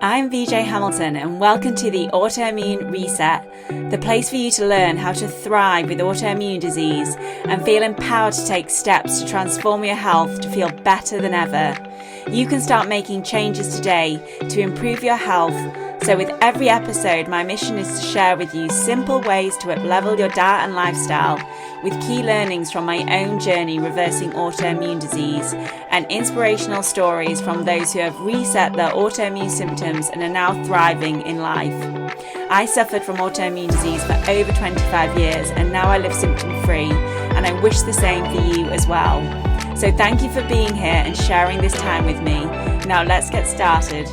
I'm VJ Hamilton and welcome to the Autoimmune Reset, the place for you to learn how to thrive with autoimmune disease and feel empowered to take steps to transform your health to feel better than ever. You can start making changes today to improve your health. So with every episode, my mission is to share with you simple ways to up-level your diet and lifestyle with key learnings from my own journey reversing autoimmune disease and inspirational stories from those who have reset their autoimmune symptoms and are now thriving in life. I suffered from autoimmune disease for over 25 years and now I live symptom-free, and I wish the same for you as well. So thank you for being here and sharing this time with me. Now let's get started.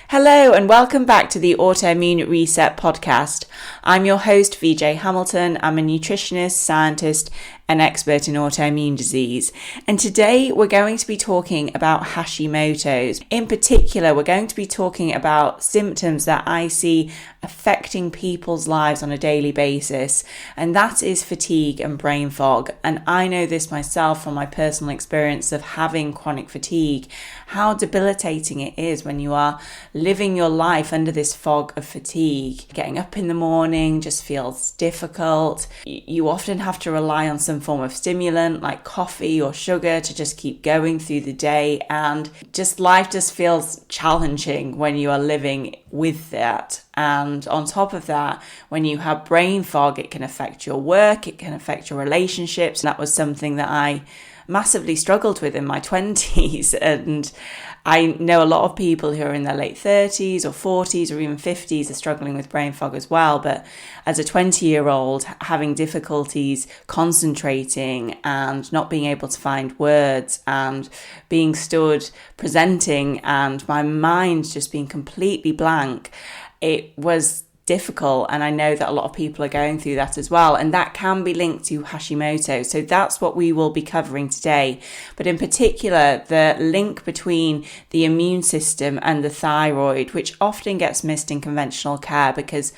Hello and welcome back to the Autoimmune Reset podcast. I'm your host, VJ Hamilton. I'm a nutritionist, scientist, and expert in autoimmune disease. And today we're going to be talking about Hashimoto's. In particular, we're going to be talking about symptoms that I see affecting people's lives on a daily basis, and that is fatigue and brain fog. And I know this myself from my personal experience of having chronic fatigue, how debilitating it is when you are living your life under this fog of fatigue. Getting up in the morning just feels difficult. You often have to rely on some form of stimulant like coffee or sugar to just keep going through the day, and just life just feels challenging when you are living with that. And on top of that, when you have brain fog, it can affect your work, it can affect your relationships. And that was something that I massively struggled with in my 20s, and I know a lot of people who are in their late 30s or 40s or even 50s are struggling with brain fog as well. But as a 20-year-old, having difficulties concentrating and not being able to find words and being stood presenting and my mind just being completely blank, it was difficult, and I know that a lot of people are going through that as well, and that can be linked to Hashimoto. So that's what we will be covering today, but in particular the link between the immune system and the thyroid, which often gets missed in conventional care, because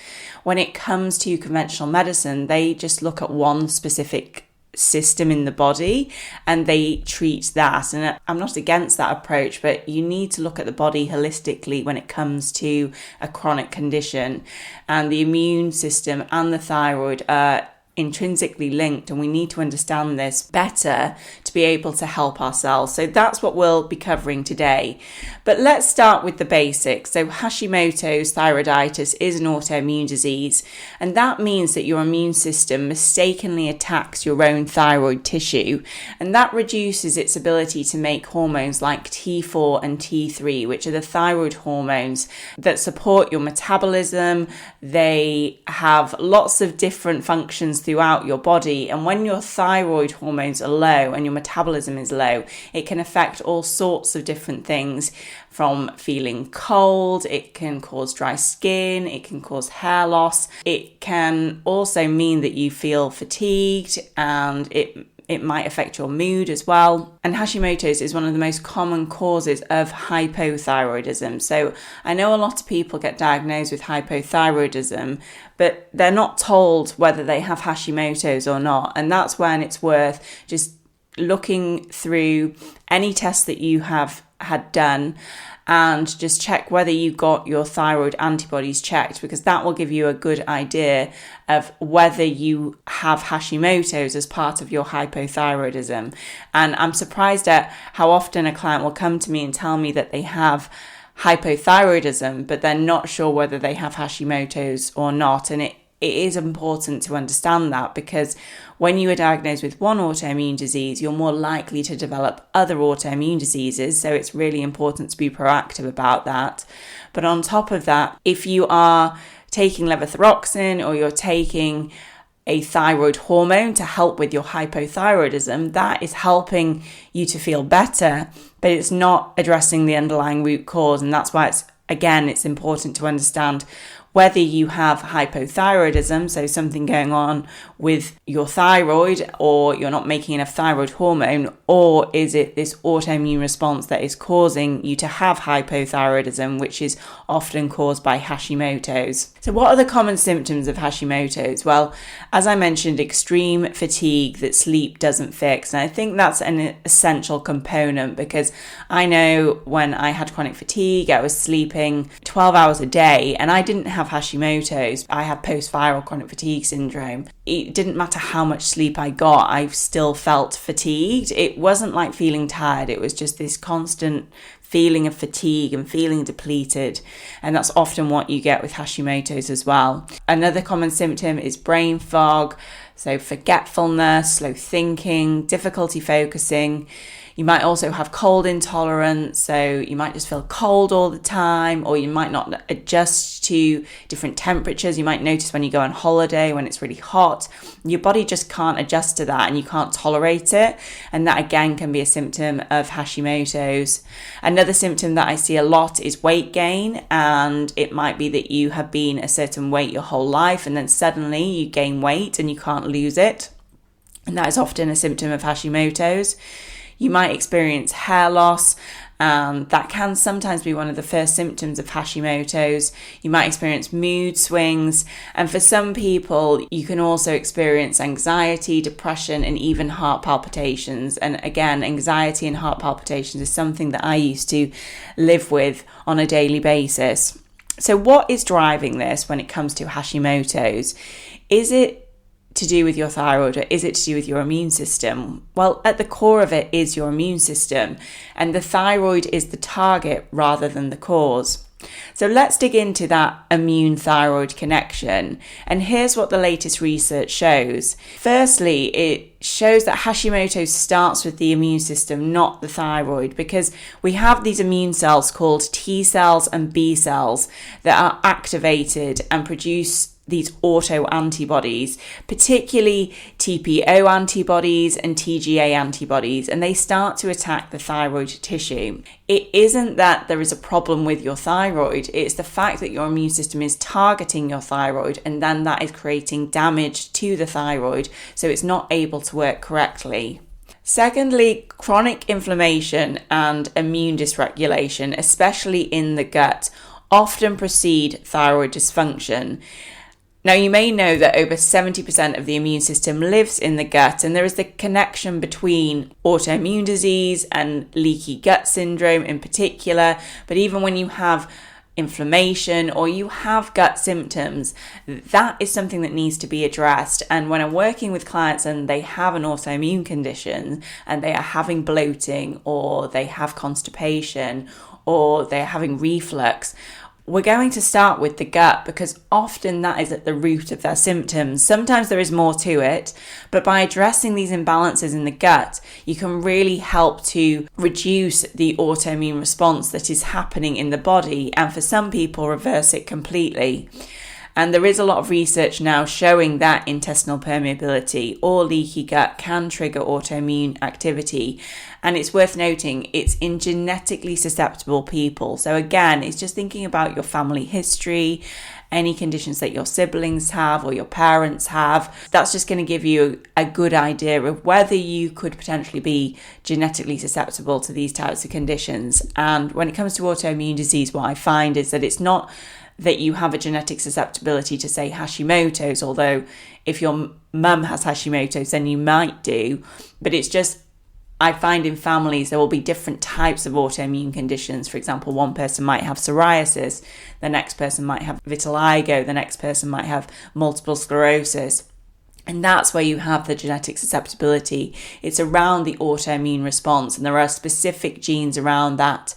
when it comes to conventional medicine, they just look at one specific system in the body and they treat that. And I'm not against that approach, but you need to look at the body holistically when it comes to a chronic condition. And the immune system and the thyroid are intrinsically linked, and we need to understand this better to be able to help ourselves. So that's what we'll be covering today. But let's start with the basics. So Hashimoto's thyroiditis is an autoimmune disease, and that means that your immune system mistakenly attacks your own thyroid tissue, and that reduces its ability to make hormones like T4 and T3, which are the thyroid hormones that support your metabolism. They have lots of different functions throughout your body, and when your thyroid hormones are low and your metabolism is low, it can affect all sorts of different things, from feeling cold, it can cause dry skin, it can cause hair loss, it can also mean that you feel fatigued, and it might affect your mood as well. And Hashimoto's is one of the most common causes of hypothyroidism. So I know a lot of people get diagnosed with hypothyroidism, but they're not told whether they have Hashimoto's or not. And that's when it's worth just looking through any tests that you have had done and just check whether you got your thyroid antibodies checked, because that will give you a good idea of whether you have Hashimoto's as part of your hypothyroidism. And I'm surprised at how often a client will come to me and tell me that they have hypothyroidism, but they're not sure whether they have Hashimoto's or not. And it is important to understand that, because when you are diagnosed with one autoimmune disease, you're more likely to develop other autoimmune diseases. So it's really important to be proactive about that. But on top of that, if you are taking levothyroxine or you're taking a thyroid hormone to help with your hypothyroidism, that is helping you to feel better, but it's not addressing the underlying root cause. And that's why it's important to understand whether you have hypothyroidism, so something going on with your thyroid, or you're not making enough thyroid hormone, or is it this autoimmune response that is causing you to have hypothyroidism, which is often caused by Hashimoto's. So what are the common symptoms of Hashimoto's? Well, as I mentioned, extreme fatigue that sleep doesn't fix. And I think that's an essential component, because I know when I had chronic fatigue, I was sleeping 12 hours a day, and I didn't have Hashimoto's. I had post-viral chronic fatigue syndrome. It didn't matter how much sleep I got, I still felt fatigued. It wasn't like feeling tired. It was just this constant feeling of fatigue and feeling depleted. And that's often what you get with Hashimoto's as well. Another common symptom is brain fog, so forgetfulness, slow thinking, difficulty focusing. You might also have cold intolerance, so you might just feel cold all the time, or you might not adjust to different temperatures. You might notice when you go on holiday, when it's really hot, your body just can't adjust to that and you can't tolerate it. And that again can be a symptom of Hashimoto's. Another symptom that I see a lot is weight gain, and it might be that you have been a certain weight your whole life and then suddenly you gain weight and you can't lose it. And that is often a symptom of Hashimoto's. You might experience hair loss, and that can sometimes be one of the first symptoms of Hashimoto's. You might experience mood swings, and for some people, you can also experience anxiety, depression, and even heart palpitations. And again, anxiety and heart palpitations is something that I used to live with on a daily basis. So what is driving this when it comes to Hashimoto's? Is it to do with your thyroid, or is it to do with your immune system? Well, at the core of it is your immune system, and the thyroid is the target rather than the cause. So let's dig into that immune-thyroid connection. And here's what the latest research shows. Firstly, it shows that Hashimoto's starts with the immune system, not the thyroid, because we have these immune cells called T cells and B cells that are activated and produce these auto-antibodies, particularly TPO antibodies and TGA antibodies, and they start to attack the thyroid tissue. It isn't that there is a problem with your thyroid, it's the fact that your immune system is targeting your thyroid, and then that is creating damage to the thyroid, so it's not able to work correctly. Secondly, chronic inflammation and immune dysregulation, especially in the gut, often precede thyroid dysfunction. Now, you may know that over 70% of the immune system lives in the gut, and there is the connection between autoimmune disease and leaky gut syndrome in particular. But even when you have inflammation or you have gut symptoms, that is something that needs to be addressed. And when I'm working with clients and they have an autoimmune condition and they are having bloating, or they have constipation, or they're having reflux, we're going to start with the gut, because often that is at the root of their symptoms. Sometimes there is more to it, but by addressing these imbalances in the gut, you can really help to reduce the autoimmune response that is happening in the body, and for some people, reverse it completely. And there is a lot of research now showing that intestinal permeability or leaky gut can trigger autoimmune activity. And it's worth noting it's in genetically susceptible people. So again, it's just thinking about your family history, any conditions that your siblings have or your parents have. That's just going to give you a good idea of whether you could potentially be genetically susceptible to these types of conditions. And when it comes to autoimmune disease, what I find is that it's not that you have a genetic susceptibility to, say, Hashimoto's, although if your mum has Hashimoto's, then you might do. But it's just, I find in families there will be different types of autoimmune conditions. For example, one person might have psoriasis, the next person might have vitiligo, the next person might have multiple sclerosis. And that's where you have the genetic susceptibility. It's around the autoimmune response, and there are specific genes around that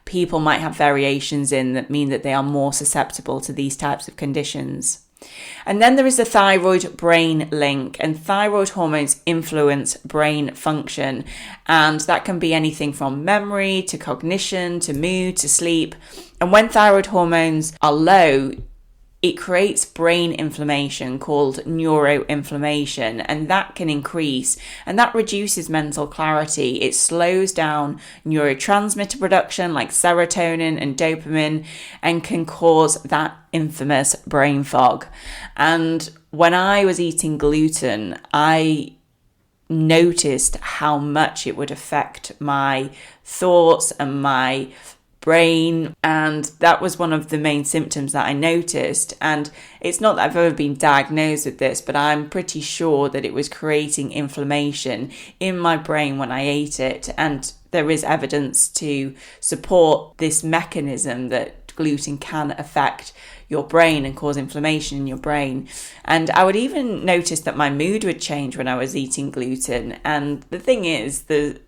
people might have variations in that mean that they are more susceptible to these types of conditions. And then there is the thyroid-brain link, and thyroid hormones influence brain function, and that can be anything from memory to cognition to mood to sleep. And when thyroid hormones are low, it creates brain inflammation called neuroinflammation, and that can increase and that reduces mental clarity. It slows down neurotransmitter production like serotonin and dopamine and can cause that infamous brain fog. And when I was eating gluten, I noticed how much it would affect my thoughts and my brain, and that was one of the main symptoms that I noticed. And it's not that I've ever been diagnosed with this, but I'm pretty sure that it was creating inflammation in my brain when I ate it, and there is evidence to support this mechanism that gluten can affect your brain and cause inflammation in your brain. And I would even notice that my mood would change when I was eating gluten. And the thing is, the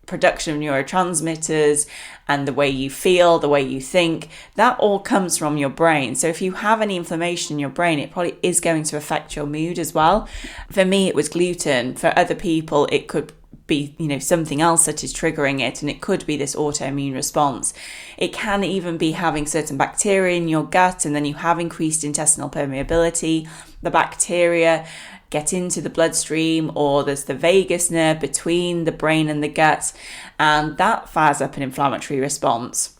production of neurotransmitters and the way you feel, the way you think, that all comes from your brain. So if you have any inflammation in your brain, it probably is going to affect your mood as well. For me, it was gluten. For other people, it could be, something else that is triggering it, and it could be this autoimmune response. It can even be having certain bacteria in your gut, and then you have increased intestinal permeability. The bacteria get into the bloodstream, or there's the vagus nerve between the brain and the gut, and that fires up an inflammatory response.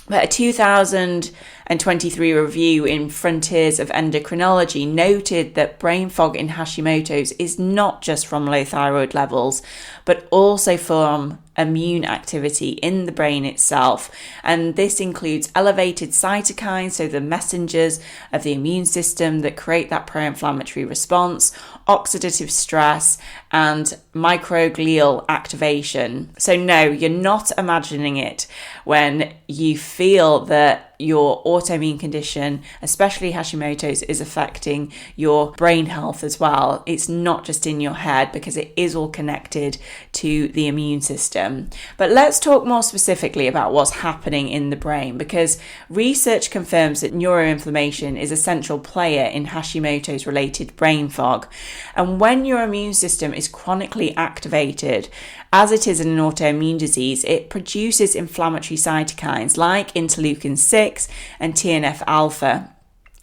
But a 2023 review in Frontiers of Endocrinology noted that brain fog in Hashimoto's is not just from low thyroid levels, but also from immune activity in the brain itself. And this includes elevated cytokines, so the messengers of the immune system that create that pro-inflammatory response, oxidative stress, and microglial activation. So no, you're not imagining it when you feel that your autoimmune condition, especially Hashimoto's, is affecting your brain health as well. It's not just in your head, because it is all connected to the immune system. But let's talk more specifically about what's happening in the brain, because research confirms that neuroinflammation is a central player in Hashimoto's related brain fog. And when your immune system is chronically activated, as it is in an autoimmune disease, it produces inflammatory cytokines like interleukin-6 and TNF-alpha.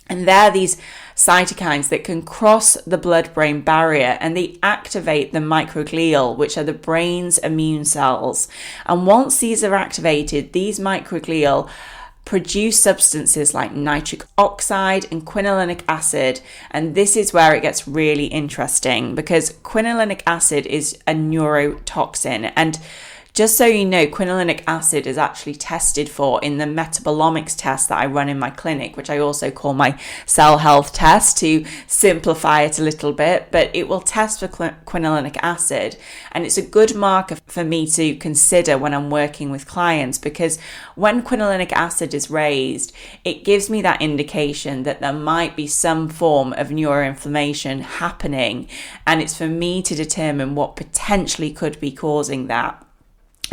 And they're these cytokines that can cross the blood-brain barrier, and they activate the microglial, which are the brain's immune cells. And once these are activated, these microglial produce substances like nitric oxide and quinolinic acid. And this is where it gets really interesting, because quinolinic acid is a neurotoxin. And just so you know, quinolinic acid is actually tested for in the metabolomics test that I run in my clinic, which I also call my cell health test to simplify it a little bit, but it will test for quinolinic acid. And it's a good marker for me to consider when I'm working with clients, because when quinolinic acid is raised, it gives me that indication that there might be some form of neuroinflammation happening. And it's for me to determine what potentially could be causing that.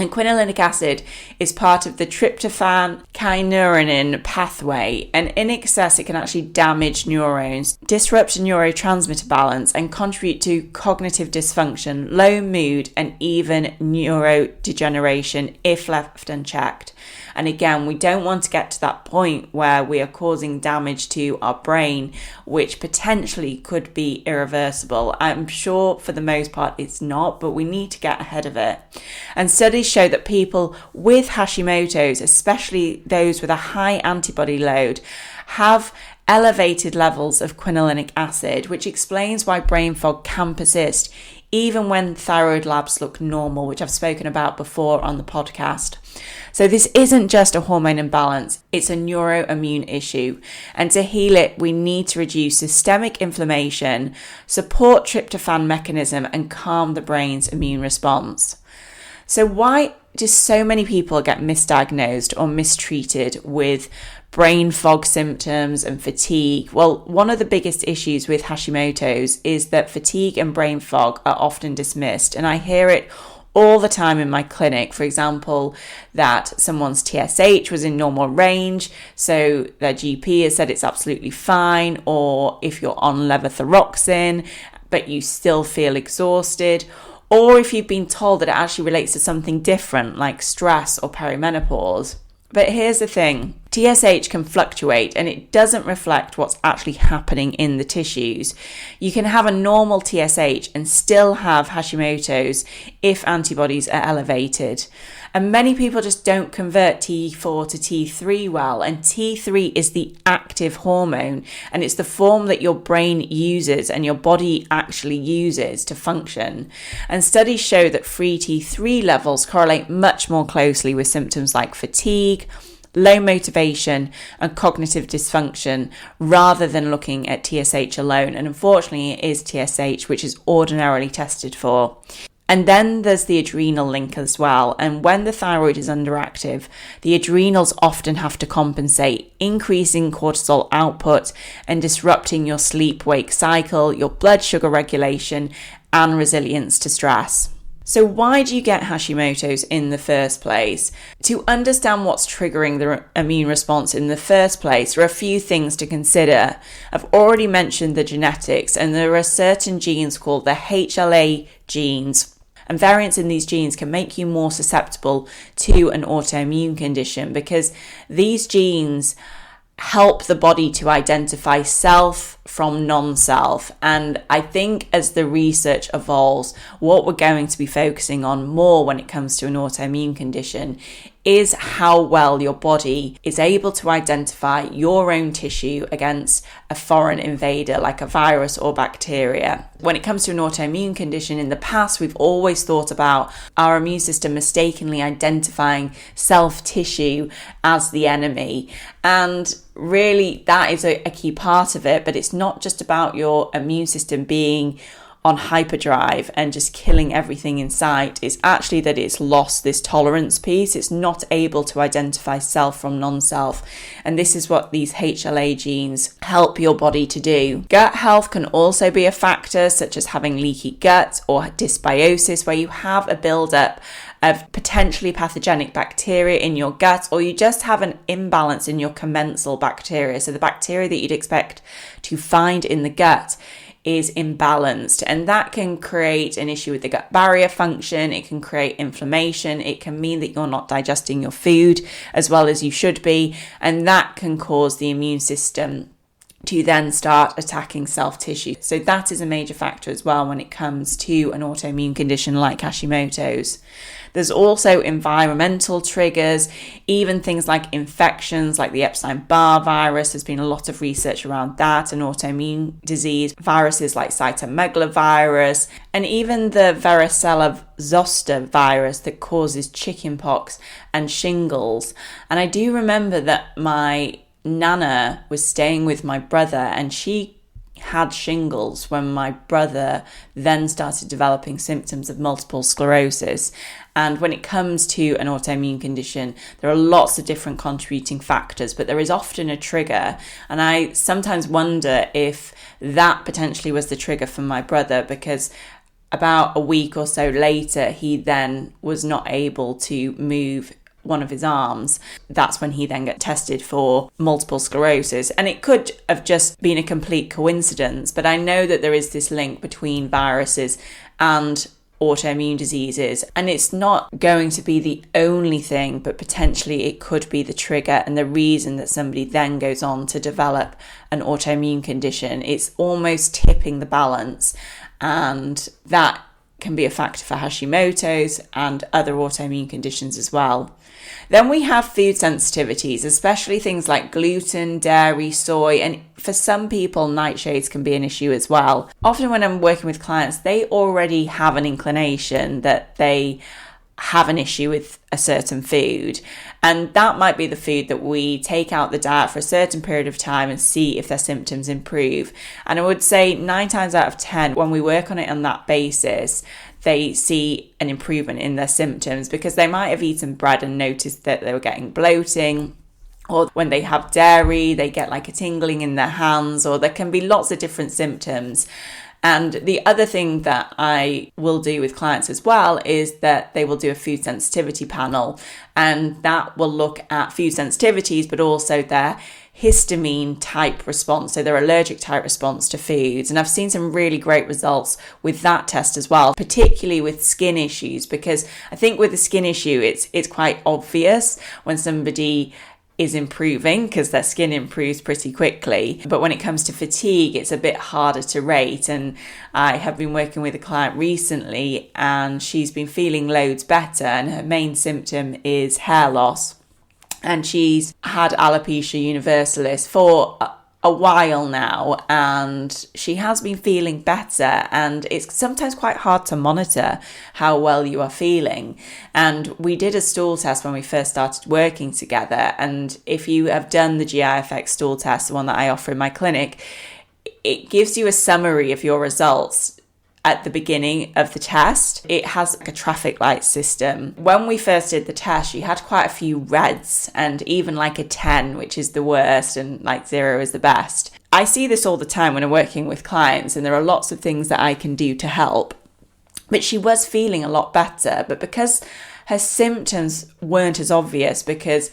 And quinolinic acid is part of the tryptophan kynurenine pathway, and in excess it can actually damage neurons, disrupt neurotransmitter balance, and contribute to cognitive dysfunction, low mood, and even neurodegeneration if left unchecked. And again, we don't want to get to that point where we are causing damage to our brain, which potentially could be irreversible. I'm sure for the most part it's not, but we need to get ahead of it. And studies show that people with Hashimoto's, especially those with a high antibody load, have elevated levels of quinolinic acid, which explains why brain fog can persist even when thyroid labs look normal, which I've spoken about before on the podcast. So this isn't just a hormone imbalance, it's a neuroimmune issue. And to heal it, we need to reduce systemic inflammation, support tryptophan mechanism, and calm the brain's immune response. So why do so many people get misdiagnosed or mistreated with brain fog symptoms and fatigue? Well, one of the biggest issues with Hashimoto's is that fatigue and brain fog are often dismissed. And I hear it all the time in my clinic. For example, that someone's TSH was in normal range, so their GP has said it's absolutely fine. Or if you're on levothyroxine, but you still feel exhausted. Or if you've been told that it actually relates to something different, like stress or perimenopause. But here's the thing, TSH can fluctuate and it doesn't reflect what's actually happening in the tissues. You can have a normal TSH and still have Hashimoto's if antibodies are elevated. And many people just don't convert T4 to T3 well. And T3 is the active hormone, and it's the form that your brain uses and your body actually uses to function. And studies show that free T3 levels correlate much more closely with symptoms like fatigue, low motivation, and cognitive dysfunction, rather than looking at TSH alone. And unfortunately, it is TSH which is ordinarily tested for. And then there's the adrenal link as well. And when the thyroid is underactive, the adrenals often have to compensate, increasing cortisol output and disrupting your sleep-wake cycle, your blood sugar regulation, and resilience to stress. So why do you get Hashimoto's in the first place? To understand what's triggering the immune response in the first place, there are a few things to consider. I've already mentioned the genetics, and there are certain genes called the HLA genes. And variants in these genes can make you more susceptible to an autoimmune condition because these genes help the body to identify self from non-self. And I think as the research evolves, what we're going to be focusing on more when it comes to an autoimmune condition is how well your body is able to identify your own tissue against a foreign invader like a virus or bacteria. When it comes to an autoimmune condition, in the past, we've always thought about our immune system mistakenly identifying self-tissue as the enemy. And really, that is a key part of it, but it's not just about your immune system being on hyperdrive and just killing everything in sight. It's actually that it's lost this tolerance piece. It's not able to identify self from non-self. And this is what these HLA genes help your body to do. Gut health can also be a factor, such as having leaky gut or dysbiosis, where you have a buildup of potentially pathogenic bacteria in your gut, or you just have an imbalance in your commensal bacteria. So the bacteria that you'd expect to find in the gut is imbalanced, and that can create an issue with the gut barrier function. It can create inflammation. It can mean that you're not digesting your food as well as you should be, and that can cause the immune system to then start attacking self-tissue. So that is a major factor as well when it comes to an autoimmune condition like Hashimoto's. There's also environmental triggers, even things like infections like the Epstein-Barr virus. There's been a lot of research around that, and autoimmune disease, viruses like cytomegalovirus, and even the varicella zoster virus that causes chickenpox and shingles. And I do remember that my Nana was staying with my brother, and she had shingles when my brother then started developing symptoms of multiple sclerosis. And when it comes to an autoimmune condition, there are lots of different contributing factors, but there is often a trigger. And I sometimes wonder if that potentially was the trigger for my brother, because about a week or so later, he then was not able to move one of his arms. That's when he then got tested for multiple sclerosis. And it could have just been a complete coincidence, but I know that there is this link between viruses and autoimmune diseases, and it's not going to be the only thing, but potentially it could be the trigger and the reason that somebody then goes on to develop an autoimmune condition. It's almost tipping the balance, and that can be a factor for Hashimoto's and other autoimmune conditions as well. Then we have food sensitivities, especially things like gluten, dairy, soy, and for some people, nightshades can be an issue as well. Often when I'm working with clients, they already have an inclination that they have an issue with a certain food, and that might be the food that we take out the diet for a certain period of time and see if their symptoms improve. And I would say 9 times out of 10, when we work on it on that basis, they see an improvement in their symptoms, because they might have eaten bread and noticed that they were getting bloating, or when they have dairy, they get like a tingling in their hands, or there can be lots of different symptoms. And the other thing that I will do with clients as well is that they will do a food sensitivity panel, and that will look at food sensitivities, but also their histamine type response, so their allergic type response to foods. And I've seen some really great results with that test as well, particularly with skin issues, because I think with the skin issue, it's quite obvious when somebody is improving because their skin improves pretty quickly. But when it comes to fatigue, it's a bit harder to rate. And I have been working with a client recently and she's been feeling loads better, and her main symptom is hair loss. And she's had alopecia universalis for a while now, and she has been feeling better, and it's sometimes quite hard to monitor how well you are feeling. And we did a stool test when we first started working together, and if you have done the GI-FX stool test, the one that I offer in my clinic, it gives you a summary of your results at the beginning of the test. It has like a traffic light system. When we first did the test, she had quite a few reds and even like a 10, which is the worst, and like 0 is the best. I see this all the time when I'm working with clients, and there are lots of things that I can do to help. But she was feeling a lot better, but because her symptoms weren't as obvious, because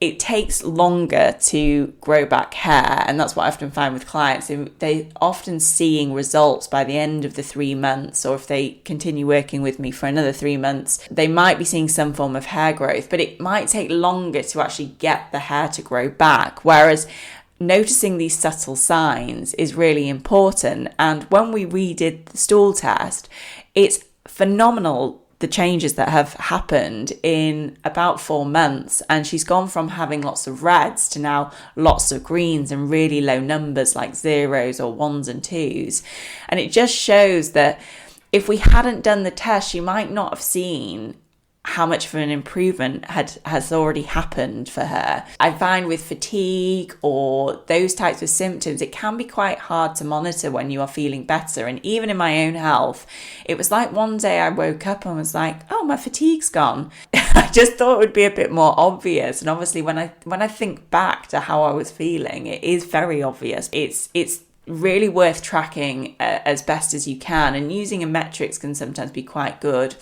it takes longer to grow back hair, and that's what I often find with clients. They often seeing results by the end of the 3 months, or if they continue working with me for another 3 months, they might be seeing some form of hair growth, but it might take longer to actually get the hair to grow back. Whereas noticing these subtle signs is really important. And when we redid the stool test, it's phenomenal the changes that have happened in about 4 months, and she's gone from having lots of reds to now lots of greens and really low numbers like 0s or 1s and 2s. And it just shows that if we hadn't done the test, she might not have seen how much of an improvement has already happened for her. I find with fatigue or those types of symptoms, it can be quite hard to monitor when you are feeling better. And even in my own health, it was like one day I woke up and was like, oh, my fatigue's gone. I just thought it would be a bit more obvious. And obviously when I think back to how I was feeling, it is very obvious. It's really worth tracking as best as you can, and using a metrics can sometimes be quite good.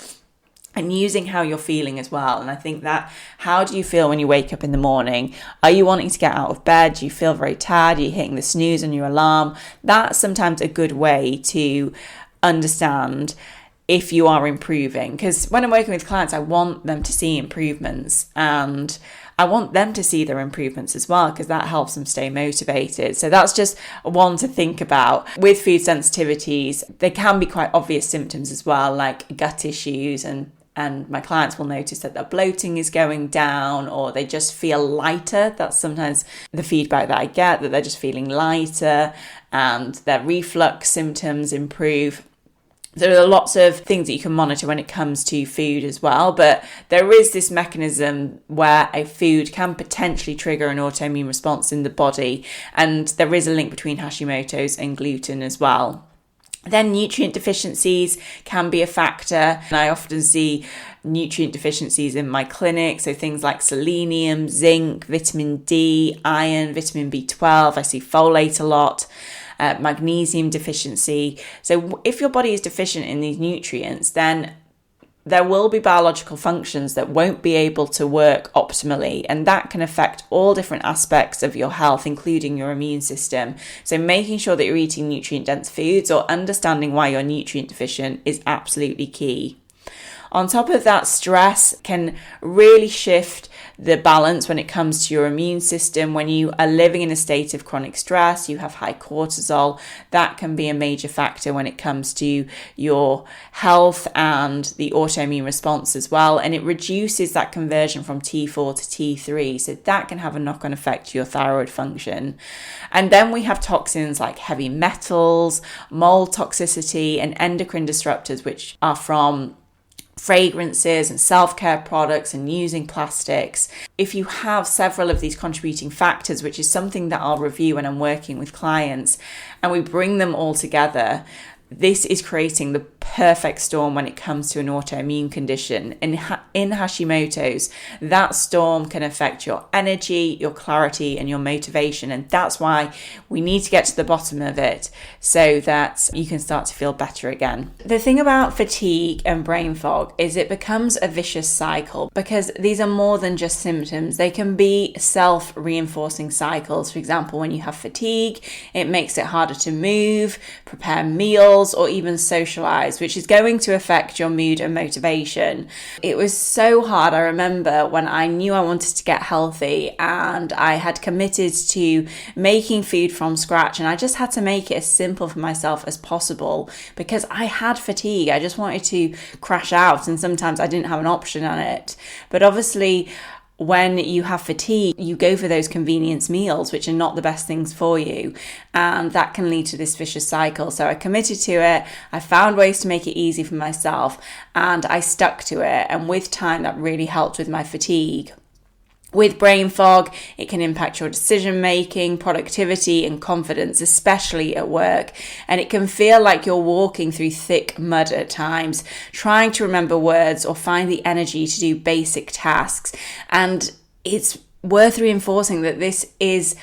And using how you're feeling as well. And I think that, how do you feel when you wake up in the morning? Are you wanting to get out of bed? Do you feel very tired? Are you hitting the snooze on your alarm? That's sometimes a good way to understand if you are improving. Because when I'm working with clients, I want them to see improvements, and I want them to see their improvements as well, because that helps them stay motivated. So that's just one to think about. With food sensitivities, there can be quite obvious symptoms as well, like gut issues, and my clients will notice that their bloating is going down, or they just feel lighter. That's sometimes the feedback that I get, that they're just feeling lighter, and their reflux symptoms improve. There are lots of things that you can monitor when it comes to food as well, but there is this mechanism where a food can potentially trigger an autoimmune response in the body, and there is a link between Hashimoto's and gluten as well. Then nutrient deficiencies can be a factor, and I often see nutrient deficiencies in my clinic. So things like selenium, zinc, vitamin D, iron, vitamin B12. I see folate a lot. Magnesium deficiency. So if your body is deficient in these nutrients, then there will be biological functions that won't be able to work optimally, and that can affect all different aspects of your health, including your immune system. So making sure that you're eating nutrient-dense foods, or understanding why you're nutrient deficient, is absolutely key. On top of that, stress can really shift the balance when it comes to your immune system. When you are living in a state of chronic stress, you have high cortisol, that can be a major factor when it comes to your health and the autoimmune response as well. And it reduces that conversion from T4 to T3. So that can have a knock-on effect to your thyroid function. And then we have toxins like heavy metals, mold toxicity, and endocrine disruptors, which are from fragrances and self-care products and using plastics. If you have several of these contributing factors, which is something that I'll review when I'm working with clients, and we bring them all together, this is creating the perfect storm when it comes to an autoimmune condition. In Hashimoto's, that storm can affect your energy, your clarity, and your motivation. And that's why we need to get to the bottom of it so that you can start to feel better again. The thing about fatigue and brain fog is it becomes a vicious cycle, because these are more than just symptoms. They can be self-reinforcing cycles. For example, when you have fatigue, it makes it harder to move, prepare meals, meals or even socialize, which is going to affect your mood and motivation. It was so hard. I remember when I knew I wanted to get healthy and I had committed to making food from scratch, and I just had to make it as simple for myself as possible because I had fatigue. I just wanted to crash out, and sometimes I didn't have an option on it. But obviously, when you have fatigue, you go for those convenience meals, which are not the best things for you. And that can lead to this vicious cycle. So I committed to it. I found ways to make it easy for myself and I stuck to it. And with time, that really helped with my fatigue. With brain fog, it can impact your decision making, productivity, and confidence, especially at work. And it can feel like you're walking through thick mud at times, trying to remember words or find the energy to do basic tasks. And it's worth reinforcing that this is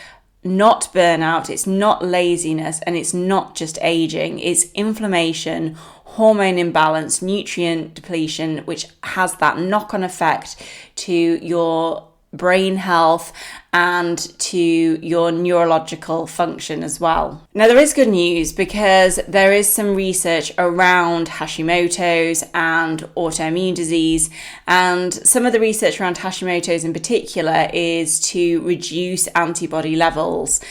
not burnout, it's not laziness, and it's not just aging. It's inflammation, hormone imbalance, nutrient depletion, which has that knock-on effect to your brain health and to your neurological function as well. Now, there is good news because there is some research around Hashimoto's and autoimmune disease, and some of the research around Hashimoto's in particular is to reduce antibody levels.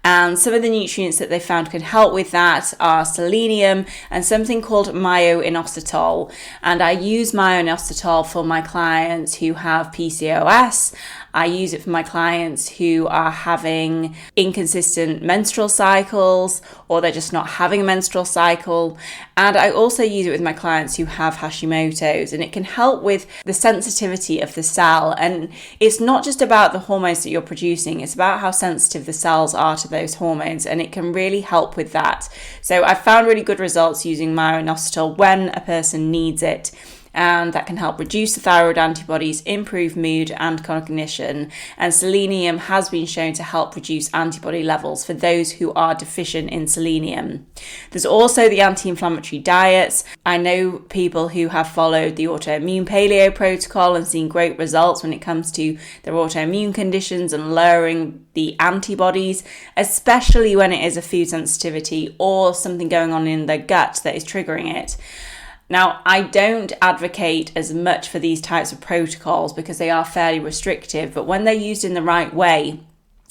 And some of the nutrients that they found can help with that are selenium and something called myo-inositol. And I use myo-inositol for my clients who have PCOS. I use it for my clients who are having inconsistent menstrual cycles or they're just not having a menstrual cycle. And I also use it with my clients who have Hashimoto's, and it can help with the sensitivity of the cell. And it's not just about the hormones that you're producing, it's about how sensitive the cells are to those hormones, and it can really help with that. So I've found really good results using myo-inositol when a person needs it. And that can help reduce the thyroid antibodies, improve mood and cognition. And selenium has been shown to help reduce antibody levels for those who are deficient in selenium. There's also the anti-inflammatory diets. I know people who have followed the autoimmune paleo protocol and seen great results when it comes to their autoimmune conditions and lowering the antibodies, especially when it is a food sensitivity or something going on in their gut that is triggering it. Now, I don't advocate as much for these types of protocols because they are fairly restrictive, but when they're used in the right way,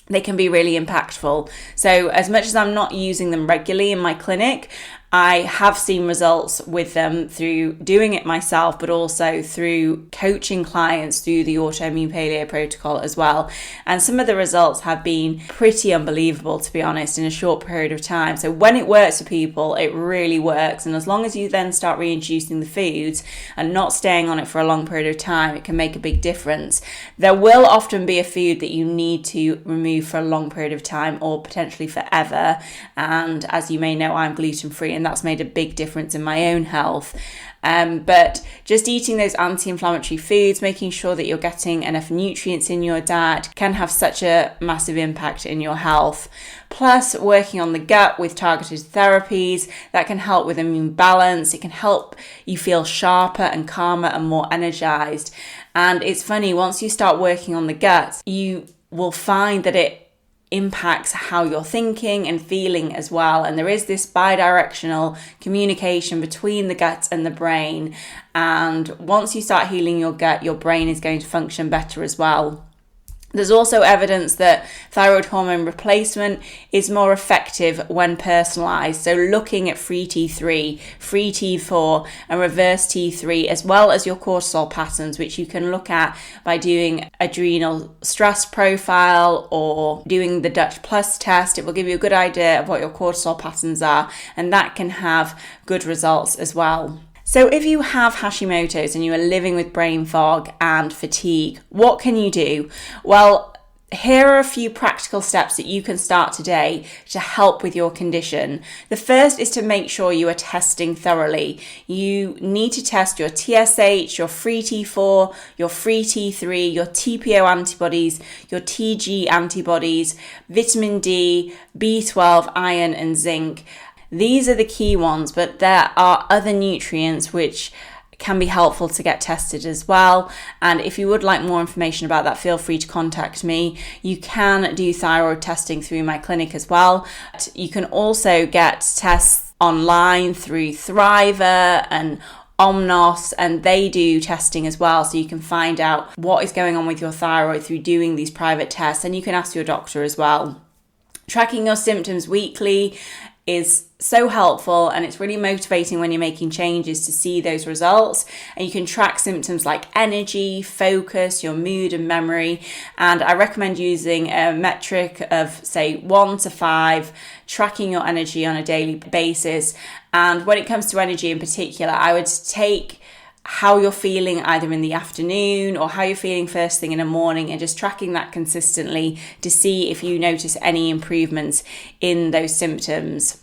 they can be really impactful. So as much as I'm not using them regularly in my clinic, I have seen results with them through doing it myself, but also through coaching clients through the autoimmune paleo protocol as well. And some of the results have been pretty unbelievable, to be honest, in a short period of time. So when it works for people, it really works. And as long as you then start reintroducing the foods and not staying on it for a long period of time, it can make a big difference. There will often be a food that you need to remove for a long period of time or potentially forever. And as you may know, I'm gluten-free, and that's made a big difference in my own health. But just eating those anti-inflammatory foods, making sure that you're getting enough nutrients in your diet can have such a massive impact in your health. Plus, working on the gut with targeted therapies that can help with immune balance. It can help you feel sharper and calmer and more energized. And it's funny, once you start working on the gut, you will find that it impacts how you're thinking and feeling as well. And there is this bidirectional communication between the gut and the brain. And once you start healing your gut, your brain is going to function better as well. There's also evidence that thyroid hormone replacement is more effective when personalized. So looking at free T3, free T4 and reverse T3, as well as your cortisol patterns, which you can look at by doing adrenal stress profile or doing the Dutch Plus test. It will give you a good idea of what your cortisol patterns are, and that can have good results as well. So if you have Hashimoto's and you are living with brain fog and fatigue, what can you do? Well, here are a few practical steps that you can start today to help with your condition. The first is to make sure you are testing thoroughly. You need to test your TSH, your free T4, your free T3, your TPO antibodies, your TG antibodies, vitamin D, B12, iron and zinc. These are the key ones, but there are other nutrients which can be helpful to get tested as well. And if you would like more information about that, feel free to contact me. You can do thyroid testing through my clinic as well. You can also get tests online through Thriver and Omnos, and they do testing as well, so you can find out what is going on with your thyroid through doing these private tests, and you can ask your doctor as well. Tracking your symptoms weekly is so helpful, and it's really motivating when you're making changes to see those results. And you can track symptoms like energy, focus, your mood and memory. And I recommend using a metric of say 1 to 5, tracking your energy on a daily basis. And when it comes to energy in particular, I would take how you're feeling either in the afternoon or how you're feeling first thing in the morning, and just tracking that consistently to see if you notice any improvements in those symptoms.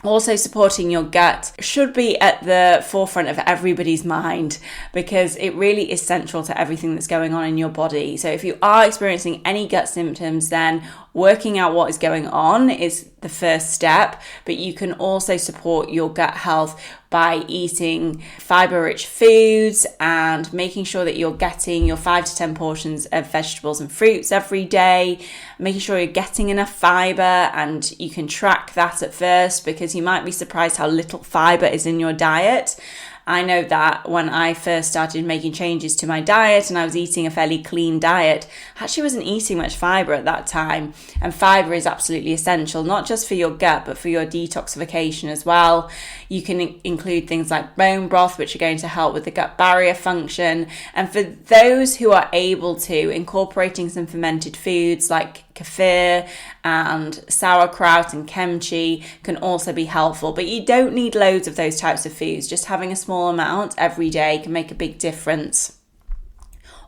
Also, supporting your gut should be at the forefront of everybody's mind, because it really is central to everything that's going on in your body. So if you are experiencing any gut symptoms, then working out what is going on is the first step, but you can also support your gut health by eating fiber-rich foods and making sure that you're getting your 5 to 10 portions of vegetables and fruits every day, making sure you're getting enough fiber, and you can track that at first, because you might be surprised how little fiber is in your diet. I know that when I first started making changes to my diet and I was eating a fairly clean diet, I actually wasn't eating much fiber at that time. And fiber is absolutely essential, not just for your gut, but for your detoxification as well. You can include things like bone broth, which are going to help with the gut barrier function. And for those who are able to, incorporating some fermented foods like kefir and sauerkraut and kimchi can also be helpful, but you don't need loads of those types of foods. Just having a small amount every day can make a big difference.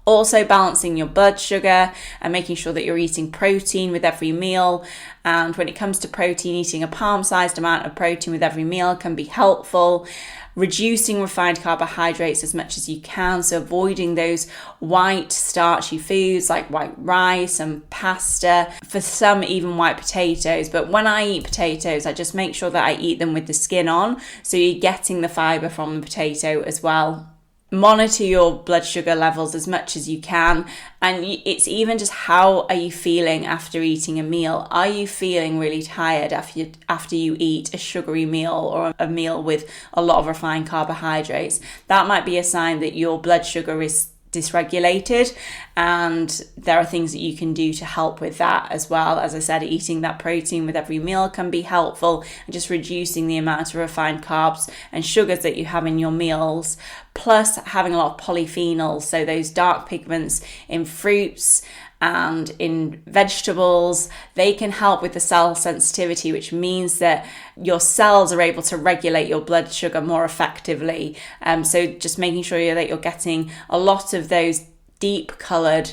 Also, balancing your blood sugar and making sure that you're eating protein with every meal. And when it comes to protein, eating a palm-sized amount of protein with every meal can be helpful. Reducing refined carbohydrates as much as you can, so avoiding those white starchy foods like white rice and pasta, for some even white potatoes. But when I eat potatoes, I just make sure that I eat them with the skin on, so you're getting the fiber from the potato as well. Monitor your blood sugar levels as much as you can, and it's even just how are you feeling after eating a meal. Are you feeling really tired after you eat a sugary meal or a meal with a lot of refined carbohydrates? That might be a sign that your blood sugar is dysregulated, and there are things that you can do to help with that as well. As I said, eating that protein with every meal can be helpful, and just reducing the amount of refined carbs and sugars that you have in your meals, plus having a lot of polyphenols, so those dark pigments in fruits and in vegetables. They can help with the cell sensitivity, which means that your cells are able to regulate your blood sugar more effectively. So just making sure that you're getting a lot of those deep coloured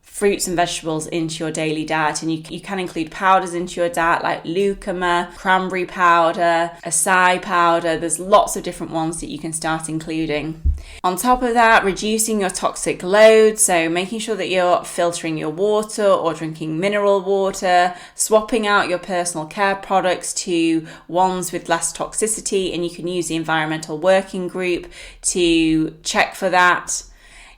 fruits and vegetables into your daily diet. And you can include powders into your diet like lucuma, cranberry powder, acai powder. There's lots of different ones that you can start including. On top of that, reducing your toxic load, so making sure that you're filtering your water or drinking mineral water, swapping out your personal care products to ones with less toxicity, and you can use the environmental working group to check for that.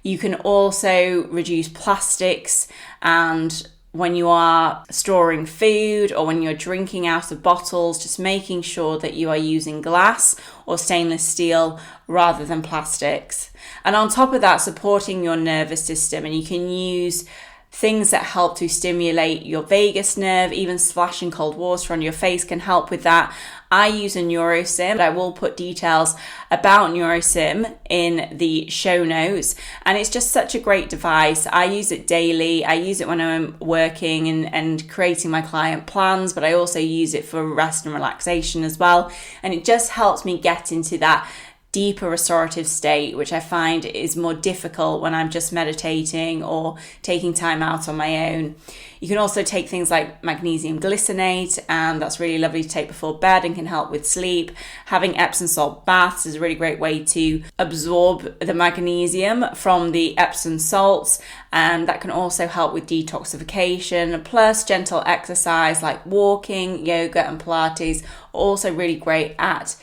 You can also reduce plastics, and when you are storing food or when you're drinking out of bottles, just making sure that you are using glass or stainless steel rather than plastics. And on top of that, supporting your nervous system, and you can use things that help to stimulate your vagus nerve. Even splashing cold water on your face can help with that. I use a NeuroSim. I will put details about NeuroSim in the show notes, and it's just such a great device. I use it daily. I use it when I'm working and creating my client plans, but I also use it for rest and relaxation as well, and it just helps me get into that deeper restorative state, which I find is more difficult when I'm just meditating or taking time out on my own. You can also take things like magnesium glycinate, and that's really lovely to take before bed and can help with sleep. Having Epsom salt baths is a really great way to absorb the magnesium from the Epsom salts, and that can also help with detoxification. Plus, gentle exercise like walking, yoga and Pilates are also really great at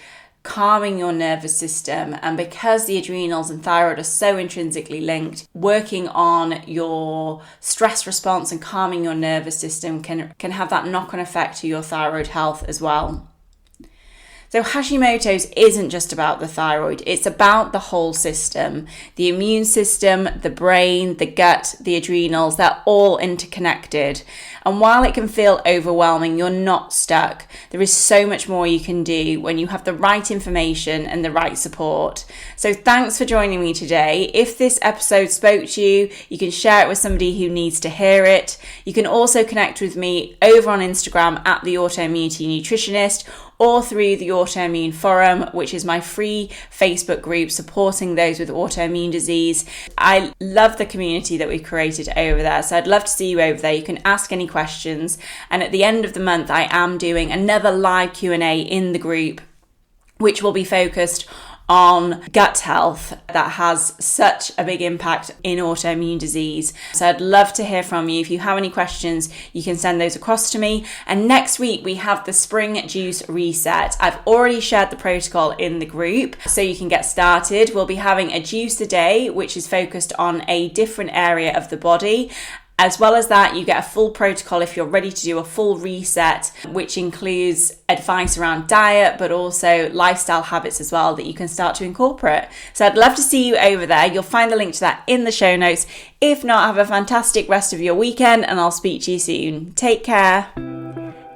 calming your nervous system. And because the adrenals and thyroid are so intrinsically linked, working on your stress response and calming your nervous system can have that knock-on effect to your thyroid health as well. So Hashimoto's isn't just about the thyroid, it's about the whole system. The immune system, the brain, the gut, the adrenals, they're all interconnected. And while it can feel overwhelming, you're not stuck. There is so much more you can do when you have the right information and the right support. So thanks for joining me today. If this episode spoke to you, you can share it with somebody who needs to hear it. You can also connect with me over on Instagram at the Autoimmunity Nutritionist, or through the Autoimmune Forum, which is my free Facebook group supporting those with autoimmune disease. I love the community that we've created over there, so I'd love to see you over there. You can ask any questions, and at the end of the month I am doing another live Q&A in the group, which will be focused on gut health that has such a big impact in autoimmune disease. So I'd love to hear from you. If you have any questions, you can send those across to me. And next week we have the spring juice reset. I've already shared the protocol in the group, so you can get started. We'll be having a juice a day, which is focused on a different area of the body. As well as that, you get a full protocol if you're ready to do a full reset, which includes advice around diet, but also lifestyle habits as well that you can start to incorporate. So I'd love to see you over there. You'll find the link to that in the show notes. If not, have a fantastic rest of your weekend, and I'll speak to you soon. Take care.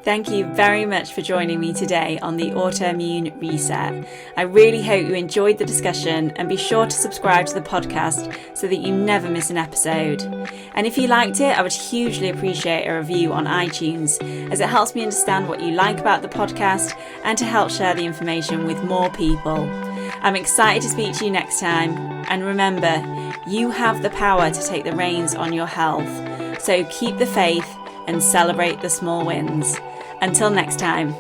Thank you very much for joining me today on the Autoimmune Reset. I really hope you enjoyed the discussion, and be sure to subscribe to the podcast so that you never miss an episode. And if you liked it, I would hugely appreciate a review on iTunes, as it helps me understand what you like about the podcast and to help share the information with more people. I'm excited to speak to you next time, and remember, you have the power to take the reins on your health. So keep the faith and celebrate the small wins. Until next time.